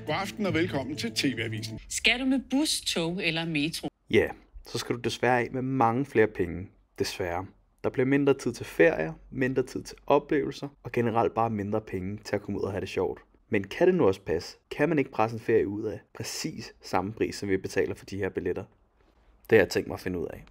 God aften og velkommen til TV-avisen. Skal du med bus, tog eller metro? Ja, så skal du desværre af med mange flere penge. Desværre. Der bliver mindre tid til ferier, mindre tid til oplevelser og generelt bare mindre penge til at komme ud og have det sjovt. Men kan det nu også passe? Kan man ikke presse en ferie ud af præcis samme pris, som vi betaler for de her billetter? Det har jeg tænkt mig at finde ud af.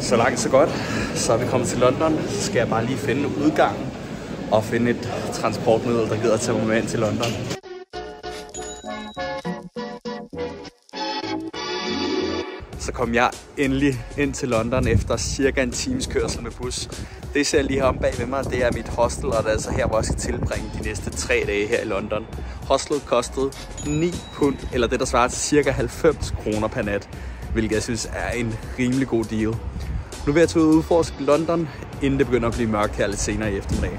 Så langt så godt. Så er vi kommet til London. Så skal jeg bare lige finde udgangen og finde et transportmiddel, der gider at tage mig ind til London. Så kom jeg endelig ind til London efter cirka en times kørsel med bus. Det ser lige herom bag ved mig, det er mit hostel, og det er altså her, hvor jeg skal tilbringe de næste 3 dage her i London. Hostelet kostede 9 pund, eller det der svarer til cirka 90 kroner per nat, hvilket jeg synes er en rimelig god deal. Nu vil jeg tage ud og udforske London, inden det begynder at blive mørkt her lidt senere i eftermiddag.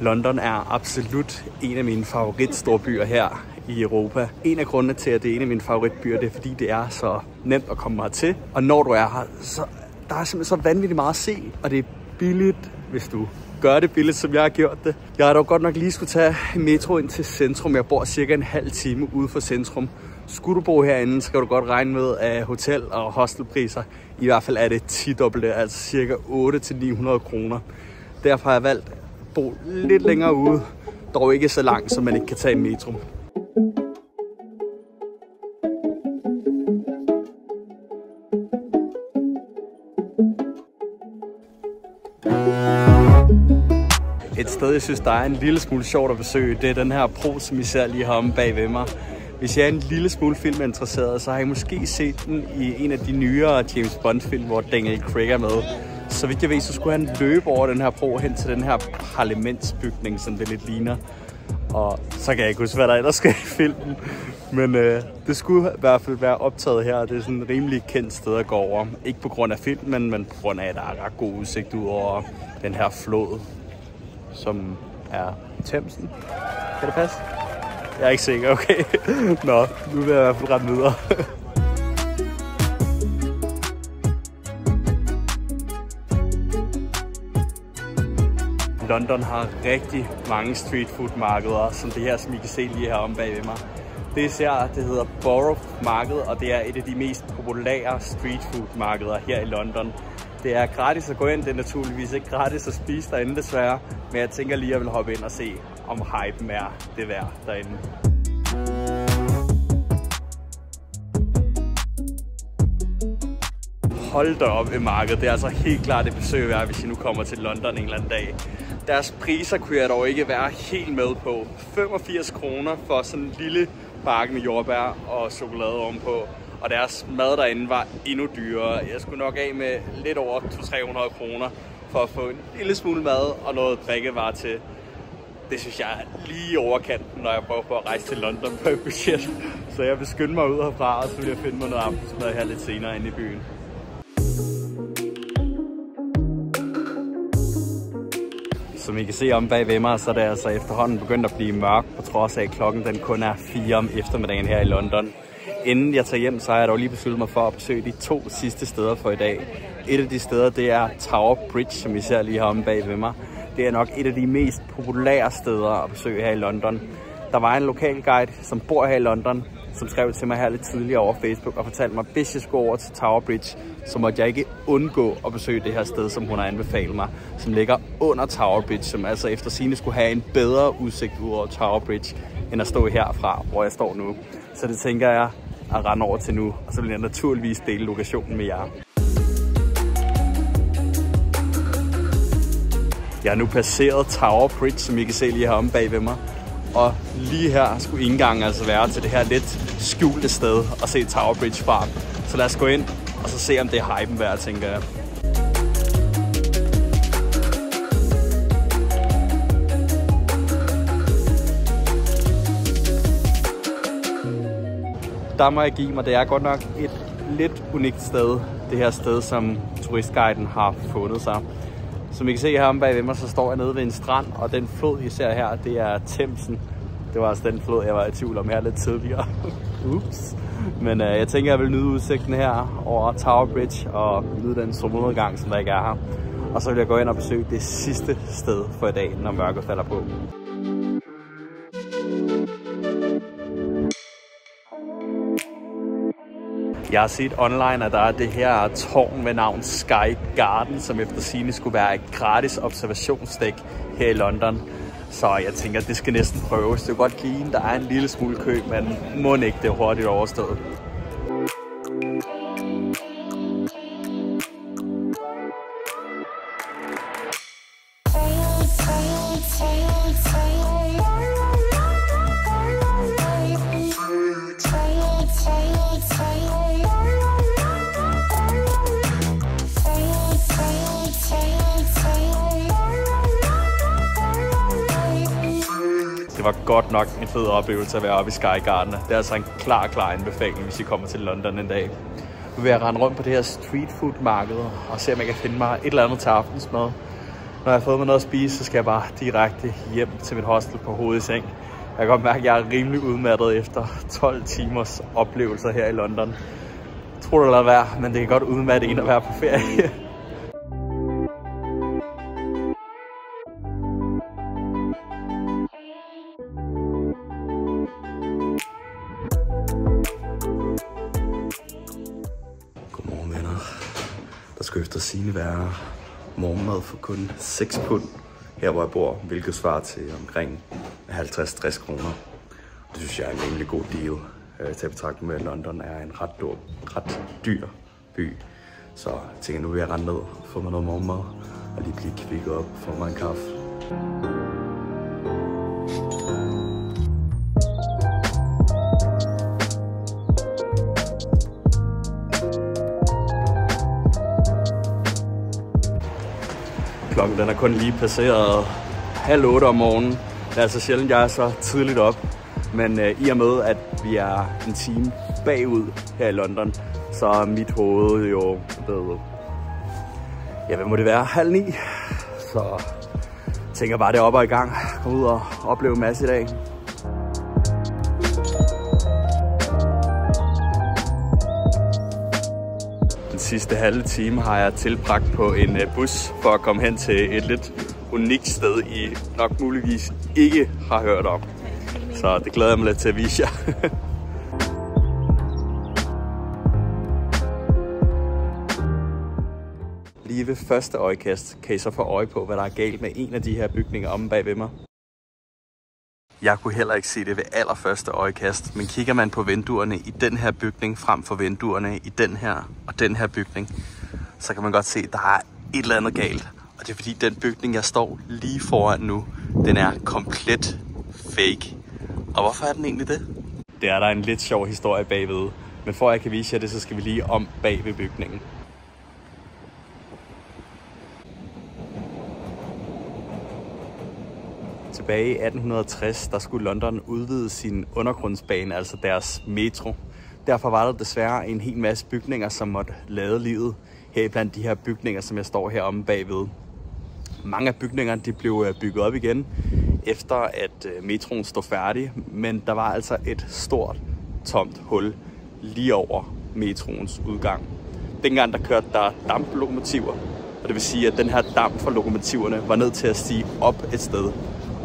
London er absolut en af mine favoritstorbyer her i Europa. En af grundene til, at det er en af mine favoritbyer, det er fordi, det er så nemt at komme hertil. Og når du er her, så der er simpelthen så vanvittigt meget at se, og det er billigt, hvis du gør det billigt, som jeg har gjort det. Jeg har dog godt nok lige skulle tage metro ind til centrum. Jeg bor cirka en halv time ude for centrum. Skulle du bo herinde, så kan du godt regne med, at hotel- og hostelpriser, i hvert fald er det 10-dobbelte, altså cirka 800-900 kroner. Derfor har jeg valgt at bo lidt længere ude, dog ikke så langt, så man ikke kan tage metro. Et sted, jeg synes, der er en lille smule sjovt at besøge, det er den her bro, som I ser lige heromme bag ved mig. Hvis jeg er en lille smule filminteresseret, så har jeg måske set den i en af de nyere James Bond-film, hvor Daniel Craig er med. Så vidt jeg ved, så skulle han løbe over den her bro hen til den her parlamentsbygning, som det lidt ligner. Og så kan jeg ikke huske, hvad der ellers skal i filmen. Men det skulle i hvert fald være optaget her. Det er sådan et rimelig kendt sted at gå over. Ikke på grund af filmen, men på grund af, at der er ret god udsigt ud over den her flod, som er Themsen. Kan det passe? Jeg er ikke sikker, okay. Nå, nu vil jeg i hvert fald rette videre. London har rigtig mange streetfood-markeder, som det her, som I kan se lige heromme bag ved mig. Det hedder Borough Market, og det er et af de mest populære streetfood-markeder her i London. Det er gratis at gå ind, det er naturligvis ikke gratis at spise derinde desværre, men jeg tænker lige, at jeg vil hoppe ind og se, om hypen er det værd derinde. Hold da op i markedet, det er altså helt klart et besøg værd, hvis I nu kommer til London en eller anden dag. Deres priser kunne jeg dog ikke være helt med på. 85 kroner for sådan en lille bakke med jordbær og chokolade ovenpå. Og deres mad derinde var endnu dyrere. Jeg skulle nok af med lidt over 200-300 kroner for at få en lille smule mad og noget drikkevarer til. Det synes jeg er lige overkanten, når jeg prøver på at rejse til London på et budget. Så jeg vil skynde mig ud herfra, og så vil jeg finde mig noget aftensmad her lidt senere inde i byen. Som I kan se om bag ved mig, så er det altså efterhånden begyndt at blive mørkt, på trods af at klokken den kun er 4 om eftermiddagen her i London. Inden jeg tager hjem, så har jeg dog lige besluttet mig for at besøge de 2 sidste steder for i dag. Et af de steder, det er Tower Bridge, som I ser lige heromme bag ved mig. Det er nok et af de mest populære steder at besøge her i London. Der var en lokal guide, som bor her i London, som skrev til mig her lidt tidligere over Facebook og fortalte mig, at hvis jeg skulle over til Tower Bridge, så måtte jeg ikke undgå at besøge det her sted, som hun har anbefalet mig, som ligger under Tower Bridge, som altså efter sigende skulle have en bedre udsigt ud over Tower Bridge, end at stå herfra, hvor jeg står nu. Så det tænker jeg at rende over til nu, og så vil jeg naturligvis dele lokationen med jer. Jeg er nu passeret Tower Bridge, som I kan se lige heromme bag ved mig. Og lige her skulle indgangen altså være til det her lidt skjulte sted at se Tower Bridge fra. Så lad os gå ind og så se, om det er hypen værd, tænker jeg. Der må jeg give mig, det er godt nok et lidt unikt sted, det her sted, som turistguiden har fundet sig. Som I kan se heromme bag ved mig, så står jeg nede ved en strand, og den flod, I ser her, det er Themsen. Det var altså den flod, jeg var i tvivl om her lidt tidligere. Ups. Men jeg tænker, jeg vil nyde udsigten her over Tower Bridge og nyde den solnedgang, som der ikke er her. Og så vil jeg gå ind og besøge det sidste sted for i dag, når mørket falder på. Jeg har set online, at der er det her tårn med navn Sky Garden, som efter sigende skulle være et gratis observationsdæk her i London. Så jeg tænker, at det skal næsten prøves. Det er godt ligne, der er en lille smule kø, men må ikke det hurtigt overstået. Det var godt nok en fed oplevelse at være oppe i Sky Garden. Det er altså en klar anbefaling, hvis I kommer til London en dag. Nu vil jeg rende rundt på det her street food marked og se, om jeg kan finde mig et eller andet til aftensmad. Når jeg har fået mig noget at spise, så skal jeg bare direkte hjem til mit hostel på hovedet i seng. Jeg kan godt mærke, at jeg er rimelig udmattet efter 12 timers oplevelser her i London. Jeg tror det lader være, men det kan godt udmatte en at være på ferie. Godmorgen venner. Der skal efter sigende være morgenmad for kun 6 pund her hvor jeg bor, hvilket svarer til omkring 50-60 kroner. Det synes jeg er en rimelig god deal til at betragte med, at London er en ret dyr by. Så jeg tænker, nu vil jeg rende ned, få mig noget morgenmad og lige blive kvikket op, få mig en kaffe. Klokken den er kun lige passeret 7:30 om morgenen. Det er altså sjældent, jeg er så tidligt op. Men i og med, at vi er en time bagud her i London, så er mit hoved jo ved, ja, hvad må det være? 8:30. Så jeg tænker bare, det er op og i gang. Kom ud og opleve en masse i dag. Den sidste halve time har jeg tilbragt på en bus for at komme hen til et lidt unikt sted, I nok muligvis ikke har hørt om. Så det glæder jeg mig lidt til at vise jer. Lige ved første øjekast kan I så få øje på, hvad der er galt med en af de her bygninger omme bag ved mig. Jeg kunne heller ikke se det ved allerførste øjekast, men kigger man på vinduerne i den her bygning frem for vinduerne i den her og den her bygning, så kan man godt se, at der er et eller andet galt. Og det er fordi, den bygning, jeg står lige foran nu, den er komplet fake. Og hvorfor er den egentlig det? Det er der en lidt sjov historie bagved, men for at jeg kan vise jer det, så skal vi lige om bag ved bygningen. Tilbage i 1860, der skulle London udvide sin undergrundsbane, altså deres metro. Derfor var der desværre en hel masse bygninger, som måtte lade livet her blandt de her bygninger, som jeg står heromme bagved. Mange af bygningerne de blev bygget op igen, efter at metroen stod færdig, men der var altså et stort, tomt hul lige over metroens udgang. Dengang der kørte der damplokomotiver, og det vil sige, at den her damp fra lokomotiverne var nødt til at stige op et sted.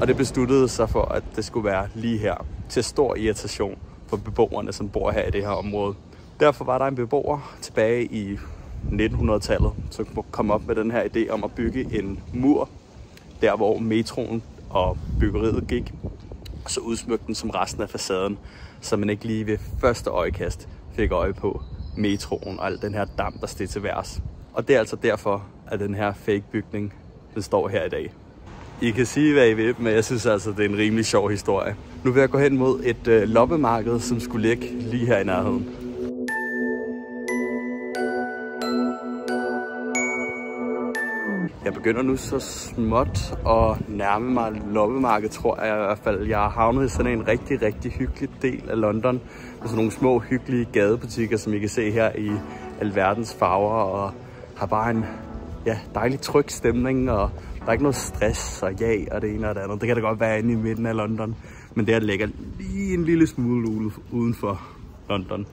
Og det besluttede sig for, at det skulle være lige her, til stor irritation for beboerne, som bor her i det her område. Derfor var der en beboer tilbage i 1900-tallet, som kom op med den her idé om at bygge en mur, der hvor metroen og byggeriet gik, og så udsmykte den som resten af facaden, så man ikke lige ved første øjekast fik øje på metroen og al den her damp, der steg til værs. Og det er altså derfor, at den her fake bygning, den står her i dag. I kan sige, hvad I vil, men jeg synes altså, det er en rimelig sjov historie. Nu vil jeg gå hen mod et loppemarked, som skulle ligge lige her i nærheden. Jeg begynder nu så småt at nærme mig loppemarkedet, tror jeg i hvert fald. Jeg har havnet i sådan en rigtig hyggelig del af London. Med sådan nogle små hyggelige gadebutikker, som I kan se her i alverdens farver. Og har bare en ja, dejlig tryg stemning, og der er ikke noget stress og ja og det ene og det andet. Det kan da godt være inde i midten af London, men det her ligger lige en lille smule uden for London.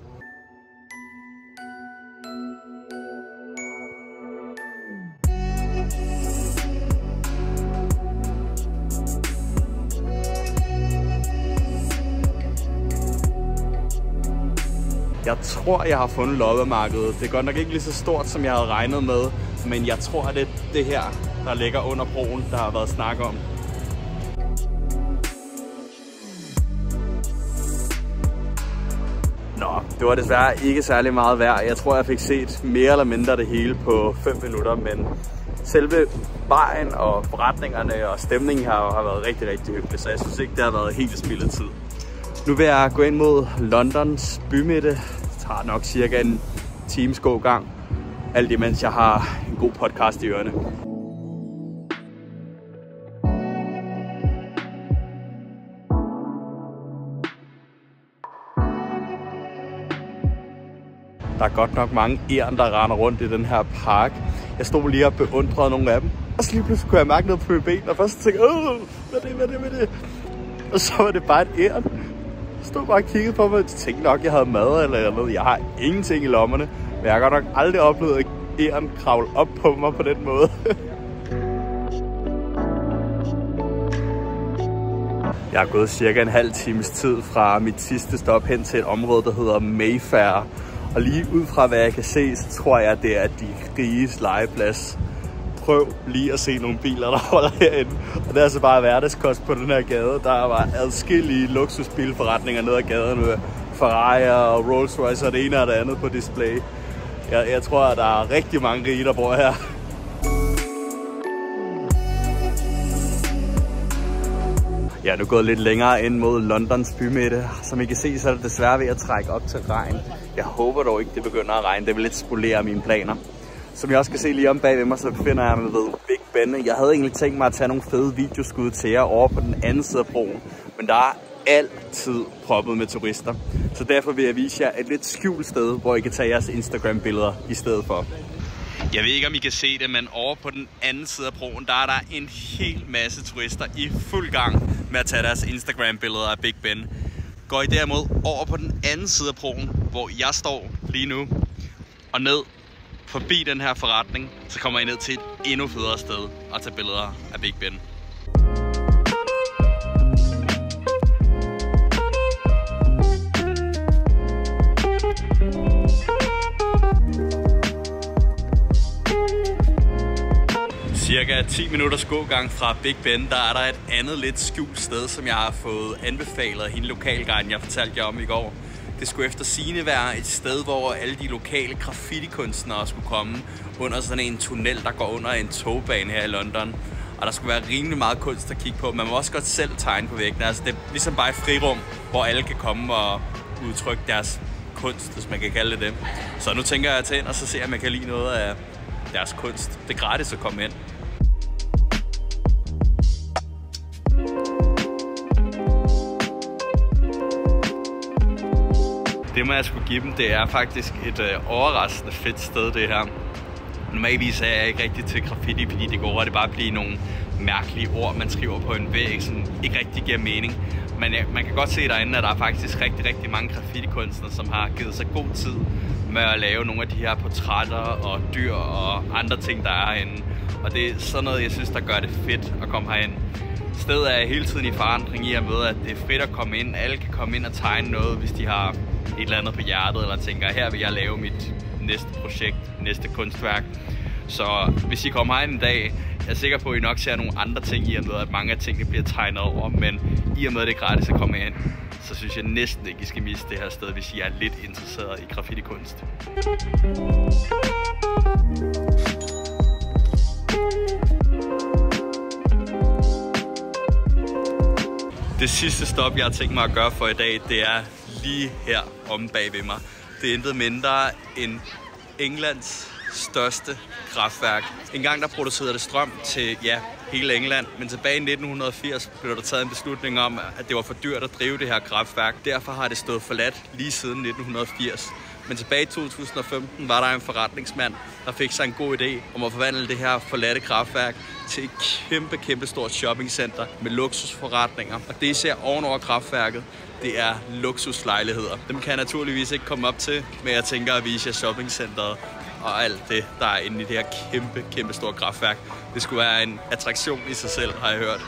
Jeg tror, jeg har fundet loppemarkedet. Det er godt nok ikke lige så stort, som jeg havde regnet med, men jeg tror, at det er det her, der ligger under broen, der har været snak om. Nå, det var desværre ikke særlig meget værd. Jeg tror, jeg fik set mere eller mindre det hele på 5 minutter, men selve vejen og forretningerne og stemningen har været rigtig, rigtig hyggelig, så jeg synes ikke, det har været helt spildet tid. Nu vil jeg gå ind mod Londons bymidte. Det tager nok cirka en times gågang. Alt imens jeg har en god podcast i ørerne. Der er godt nok mange æren, der render rundt i den her park. Jeg stod lige og beundrede nogle af dem. Og så lige pludselig kunne jeg mærke noget på mine ben. Og først tænkte jeg, hvad er det? Og så var det bare et æren. Jeg stod bare og kiggede på mig. Jeg tænkte nok, jeg havde mad eller noget. Jeg har ingenting i lommerne. Men jeg har godt nok aldrig oplevet at æren kravle op på mig på den måde. Jeg har gået cirka en halv times tid fra mit sidste stop hen til et område, der hedder Mayfair. Og lige ud fra hvad jeg kan se, så tror jeg, det er de riges legeplads. Prøv lige at se nogle biler, der holder herinde. Og det er altså bare hverdagskost på den her gade. Der var adskillige luksusbilforretninger ned ad gaden med Ferrari og Rolls Royce og det ene og det andet på display. Jeg tror, at der er rigtig mange rige, der bor her. Jeg er nu gået lidt længere ind mod Londons bymidte. Som I kan se, så er det desværre ved at trække op til regn. Jeg håber dog ikke, det begynder at regne. Det vil lidt spolere mine planer. Som jeg også kan se lige om bagved mig, så befinder jeg mig ved Big Ben. Jeg havde egentlig tænkt mig at tage nogle fede videoskud til jer over på den anden side af broen. Men der er altid proppet med turister. Så derfor vil jeg vise jer et lidt skjult sted, hvor I kan tage jeres Instagram-billeder i stedet for. Jeg ved ikke, om I kan se det, men over på den anden side af broen, der er der en hel masse turister i fuld gang med at tage deres Instagram-billeder af Big Ben. Går I derimod over på den anden side af broen, hvor jeg står lige nu, og ned forbi den her forretning, så kommer I ned til et endnu federe sted at tage billeder af Big Ben. Cirka 10 minutters gågang fra Big Ben, der er der et andet lidt skjult sted, som jeg har fået anbefalet af hende lokalguiden, jeg fortalte jer om i går. Det skulle efter sigende være et sted, hvor alle de lokale graffiti-kunstnere skulle komme under sådan en tunnel, der går under en togbane her i London. Og der skulle være rimelig meget kunst at kigge på. Man må også godt selv tegne på væggene. Altså det er ligesom bare et frirum, hvor alle kan komme og udtrykke deres kunst, hvis man kan kalde det det. Så nu tænker jeg at tage ind og så se, om jeg kan lide noget af deres kunst. Det er gratis at komme ind. Det må jeg skulle give dem. Det er faktisk et overraskende fedt sted, det her. Normalvis er jeg ikke rigtig til graffiti, fordi det går det bare at blive nogle mærkelige ord, man skriver på en væg, som ikke rigtig giver mening. Men man kan godt se derinde, at der er faktisk rigtig, rigtig mange graffiti-kunstnere, som har givet sig god tid med at lave nogle af de her portrætter og dyr og andre ting, der er herinde. Og det er sådan noget, jeg synes, der gør det fedt at komme herind. Stedet er hele tiden i forandring i og med, at det er frit at komme ind. Alle kan komme ind og tegne noget, hvis de har et eller andet på hjertet, eller tænker, her vil jeg lave mit næste projekt, næste kunstværk. Så hvis I kommer herind en dag, jeg er sikker på, at I nok ser nogle andre ting i og med, at mange af tingene bliver tegnet over, men i og med, at det er gratis at komme ind, så synes jeg næsten ikke, I skal miste det her sted, hvis I er lidt interesseret i graffiti-kunst. Det sidste stop, jeg har tænkt mig at gøre for i dag, det er lige her omme bag ved mig. Det er intet mindre end Englands største kraftværk. En gang der producerede det strøm til hele England, men tilbage i 1980 blev der taget en beslutning om, at det var for dyrt at drive det her kraftværk. Derfor har det stået forladt lige siden 1980. Men tilbage i 2015 var der en forretningsmand, der fik sig en god idé om at forvandle det her forladte kraftværk til et kæmpe stort shoppingcenter med luksusforretninger. Og det især ovenover kraftværket, det er luksuslejligheder. Dem kan jeg naturligvis ikke komme op til, men jeg tænker at vise jer shoppingcenteret og alt det, der er inde i det her kæmpe store kraftværk. Det skulle være en attraktion i sig selv, har jeg hørt.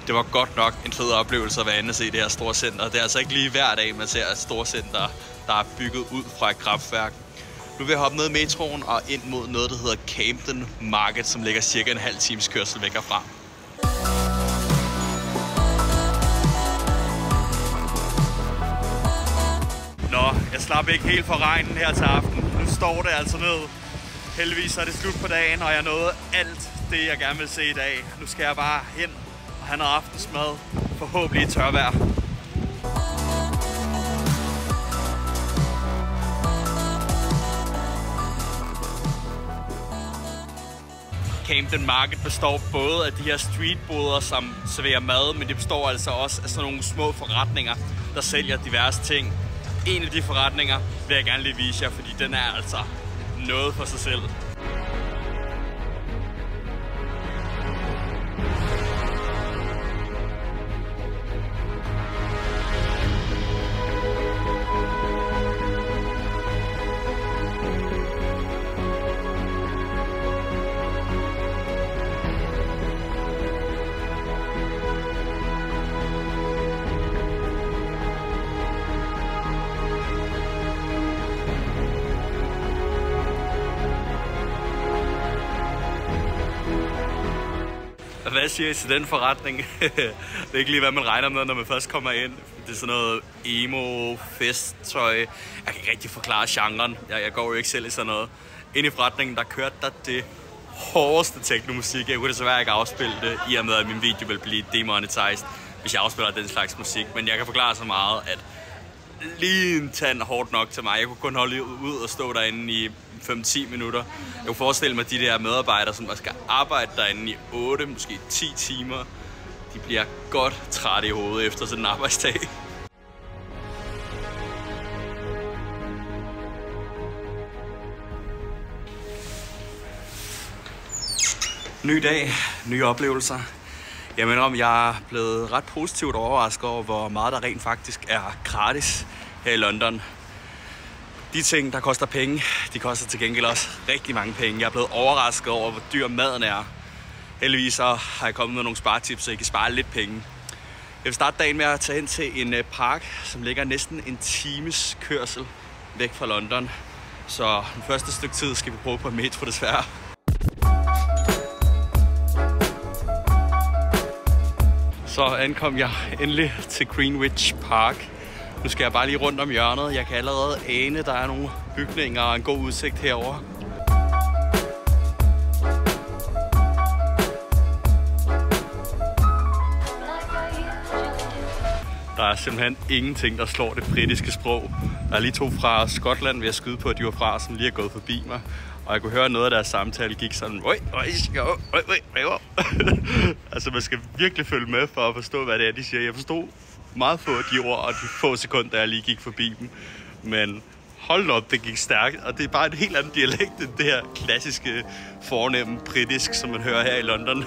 Det var godt nok en fed oplevelse at være inde og se det her store center. Det er altså ikke lige hver dag, man ser et store center, der er bygget ud fra et kraftværk. Nu vil jeg hoppe ned i metroen og ind mod noget, der hedder Camden Market, som ligger cirka en halv times kørsel væk herfra. Nå, jeg slap ikke helt for regnen her til aften. Nu står det altså ned. Heldigvis er det slut på dagen, og jeg nåede alt det, jeg gerne vil se i dag. Nu skal jeg bare hen og have noget aftensmad. Forhåbentlig i tørvejr. Camden Market består både af de her streetboder, som serverer mad, men det består altså også af sådan nogle små forretninger, der sælger diverse ting. En af de forretninger vil jeg gerne lige vise jer, fordi den er altså noget for sig selv. Hvad siger I til den forretning? Det er ikke lige, hvad man regner med, når man først kommer ind. Det er sådan noget emo, festtøj. Jeg kan ikke rigtig forklare genren. Jeg går jo ikke selv i sådan noget. Inde i forretningen, der kørte der det hårdeste teknomusik. Jeg kunne desværre ikke afspille det, i og med at min video vil blive demonetized, hvis jeg afspiller den slags musik. Men jeg kan forklare så meget, at lige en tand hårdt nok til mig. Jeg kunne kun holde ud og stå derinde i 5-10 minutter. Jeg kunne forestille mig, at de der medarbejdere, som skal arbejde derinde i 8, måske 10 timer, de bliver godt trætte i hovedet efter sådan en arbejdsdag. Ny dag, nye oplevelser. Jeg mener om, jeg er blevet ret positivt overrasket over, hvor meget der rent faktisk er gratis her i London. De ting, der koster penge, de koster til gengæld også rigtig mange penge. Jeg er blevet overrasket over, hvor dyr maden er. Heldigvis så har jeg kommet med nogle sparetips, så I kan spare lidt penge. Jeg vil starte dagen med at tage hen til en park, som ligger næsten en times kørsel væk fra London. Så den første stykke tid skal vi prøve på metro desværre. Så ankom jeg endelig til Greenwich Park. Nu skal jeg bare lige rundt om hjørnet. Jeg kan allerede ane, der er nogle bygninger og en god udsigt herover. Der er simpelthen ingenting, der slår det britiske sprog. Der er lige to fra Skotland, ved at skyde på, at de var fra, som lige er gået forbi mig. Og jeg kunne høre, noget af deres samtale gik sådan... Altså, man skal virkelig følge med for at forstå, hvad det er, de siger. Jeg forstod meget få af de ord, og de få sekunder, jeg lige gik forbi dem. Men hold op, det gik stærkt. Og det er bare en helt anden dialekt end det her klassiske, fornemme britisk, som man hører her i London.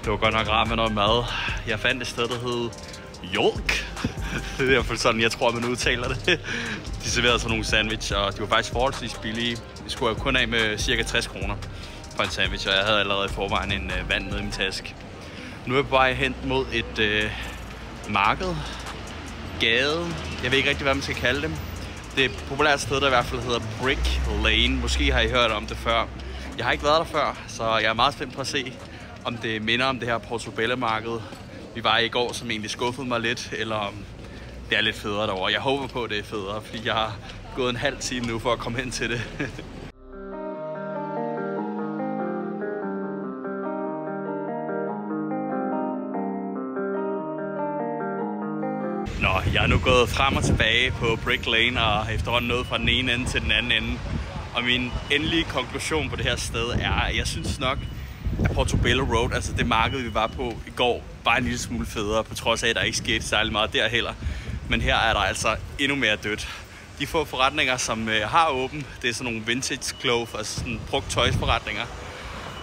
Det var godt nok rart med noget mad. Jeg fandt et sted, der hed Jolk. Det er i hvert fald sådan, jeg tror, man udtaler det. De serverede sådan nogle sandwich, og de var faktisk forholdsvis billige. Vi skulle jo kun af med cirka 60 kroner for en sandwich, og jeg havde allerede i forvejen en vand nede i min taske. Nu er jeg på vej hen mod et marked, gade. Jeg ved ikke rigtig, hvad man skal kalde dem. Det er et populært sted, der i hvert fald hedder Brick Lane. Måske har I hørt om det før. Jeg har ikke været der før, så jeg er meget spændt på at se, om det minder om det her Portobello-marked, vi var i går, som egentlig skuffede mig lidt, eller om det er lidt federe derovre. Jeg håber på, at det er federe, fordi jeg har gået en halv time nu for at komme hen til det. Nå, jeg er nu gået frem og tilbage på Brick Lane og efterhånden nået fra den ene ende til den anden ende. Og min endelige konklusion på det her sted er, at jeg synes nok, at Portobello Road, altså det marked, vi var på i går, var en lille smule federe, på trods af, at der ikke skete særlig meget der heller. Men her er der altså endnu mere dødt. De få forretninger, som har åbent, det er sådan nogle vintage clothes, altså sådan brugt tøjsforretninger.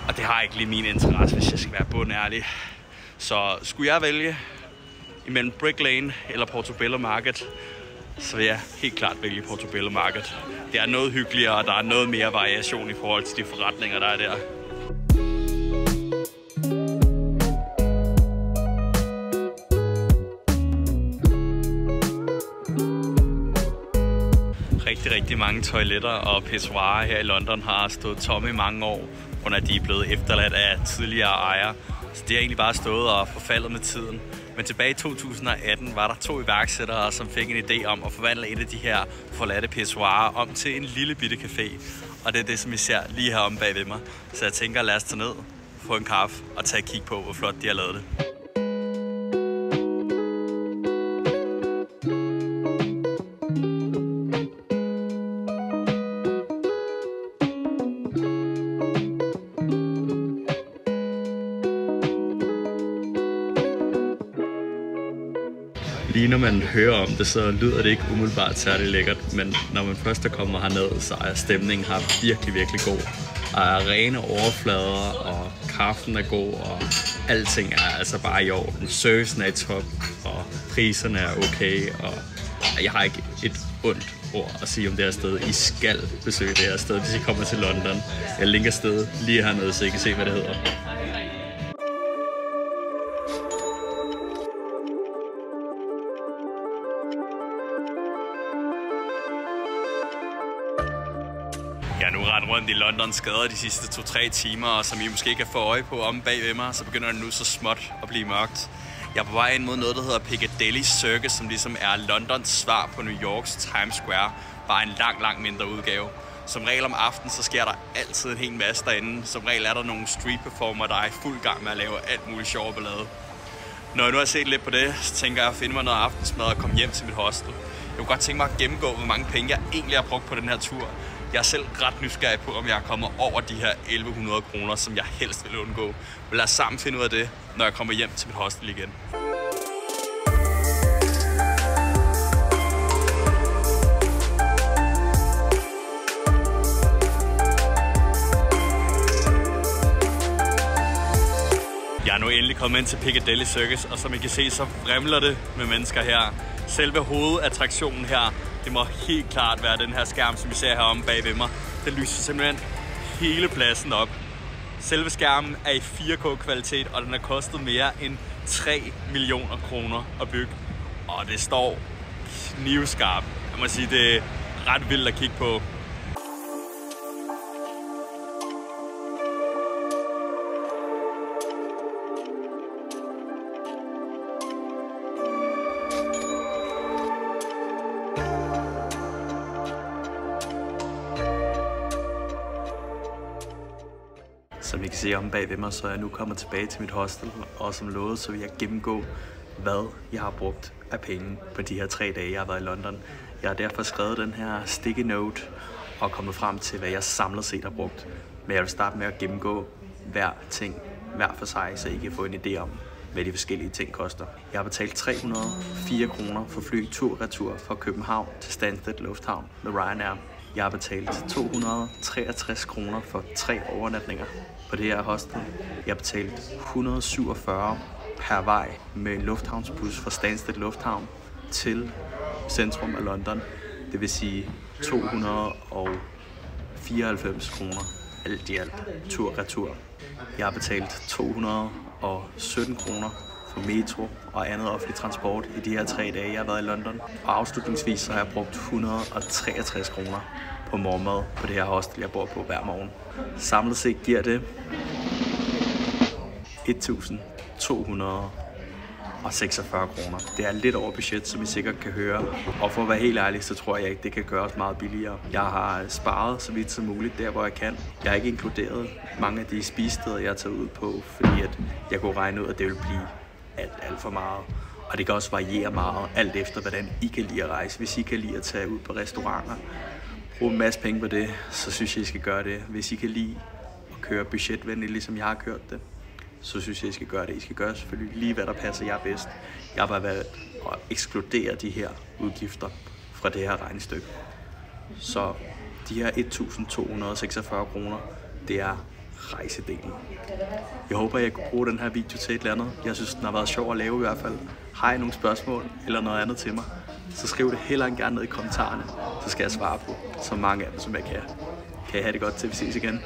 Og det har ikke lige min interesse, hvis jeg skal være bundærlig. Så skulle jeg vælge imellem Brick Lane eller Portobello Market, så vil jeg helt klart vælge Portobello Market. Det er noget hyggeligere, og der er noget mere variation i forhold til de forretninger, der er der. Rigtig mange toiletter og pissoirer her i London har stået tomme i mange år, grund af at de er blevet efterladt af tidligere ejere. Så det har egentlig bare stået og forfaldet med tiden. Men tilbage i 2018 var der 2 iværksættere, som fik en idé om at forvandle et af de her forladte pissoirer om til en lille bitte café. Og det er det, som I ser lige heromme bagved mig. Så jeg tænker, lad os tage ned, få en kaffe og tage et kig på, hvor flot de har lavet det. Lige når man hører om det, så lyder det ikke umiddelbart særlig lækkert, men når man først er kommet herned, så er stemningen her virkelig god. Der er rene overflader, og kaffen er god, og alting er altså bare i orden. Servicen er i top, og priserne er okay, og jeg har ikke et ondt ord at sige om det her sted. I skal besøge det her sted, hvis I kommer til London. Jeg linker stedet lige hernede, så I kan se, hvad det hedder. Jeg er nu ret rundt i Londons gader de sidste 2-3 timer, og som I måske kan få øje på om bagved mig, så begynder det nu så småt at blive mørkt. Jeg er på vej ind mod noget, der hedder Piccadilly Circus, som ligesom er Londons svar på New Yorks Times Square, bare en lang mindre udgave. Som regel om aftenen, så sker der altid en hel masse derinde. Som regel er der nogle street performer, der er i fuld gang med at lave alt muligt sjov ballade. Når jeg nu har set lidt på det, så tænker jeg at finde mig noget aftensmad og komme hjem til mit hostel. Jeg kunne godt tænke mig at gennemgå, hvor mange penge jeg egentlig har brugt på den her tur. Jeg er selv ret nysgerrig på, om jeg kommer over de her 1100 kroner, som jeg helst vil undgå. Men lad os sammen finde ud af det, når jeg kommer hjem til mit hostel igen. Jeg er nu endelig kommet ind til Piccadilly Circus, og som I kan se, så vrimler det med mennesker her. Selve hovedattraktionen her, det må helt klart være den her skærm, som I ser heromme bagved mig. Den lyser simpelthen hele pladsen op. Selve skærmen er i 4K-kvalitet, og den har kostet mere end 3 millioner kroner at bygge. Og det står knivskarpt. Jeg må sige, det er ret vildt at kigge på. Som I kan se om bagved mig, så er jeg nu kommet tilbage til mit hostel, og som lovet, så vil jeg gennemgå, hvad jeg har brugt af penge på de her 3 dage, jeg har været i London. Jeg har derfor skrevet den her sticky note og kommet frem til, hvad jeg samlet set har brugt. Men jeg vil starte med at gennemgå hver ting, hver for sig, så I kan få en idé om, hvad de forskellige ting koster. Jeg har betalt 304 kroner for fly tur-retur fra København til Stansted Lufthavn med Ryanair. Jeg har betalt 263 kroner for 3 overnatninger på det her hostel. Jeg har betalt 147 per vej med en lufthavnsbus fra Stansted Lufthavn til centrum af London. Det vil sige 294 kroner alt i alt tur-retur. Jeg har betalt 217 kroner for metro og andet offentlig transport i de her 3 dage, jeg har været i London. Og afslutningsvis så har jeg brugt 163 kroner på morgenmad på det her hostel, jeg bor på hver morgen. Samlet set giver det 1.200 og 46 kroner. Det er lidt over budget, som I sikkert kan høre. Og for at være helt ærlig, så tror jeg ikke, det kan gøres meget billigere. Jeg har sparet så vidt som muligt der, hvor jeg kan. Jeg har ikke inkluderet mange af de spisesteder, jeg har taget ud på, fordi at jeg kunne regne ud, at det vil blive alt for meget. Og det kan også variere meget, alt efter hvordan I kan lide at rejse. Hvis I kan lide at tage ud på restauranter, bruge en masse penge på det, så synes jeg, I skal gøre det. Hvis I kan lide at køre budgetvenligt, ligesom jeg har kørt det, så synes jeg, I skal gøre det. I skal gøre selvfølgelig lige, hvad der passer jer bedst. Jeg har bare valgt at ekskludere de her udgifter fra det her regnestykke. Så de her 1.246 kroner, det er rejsedelen. Jeg håber, jeg kunne bruge den her video til et eller andet. Jeg synes, den har været sjov at lave i hvert fald. Har I nogle spørgsmål eller noget andet til mig, så skriv det heller gerne ned i kommentarerne. Så skal jeg svare på så mange af dem, som jeg kan. Kan I have det godt til vi ses igen.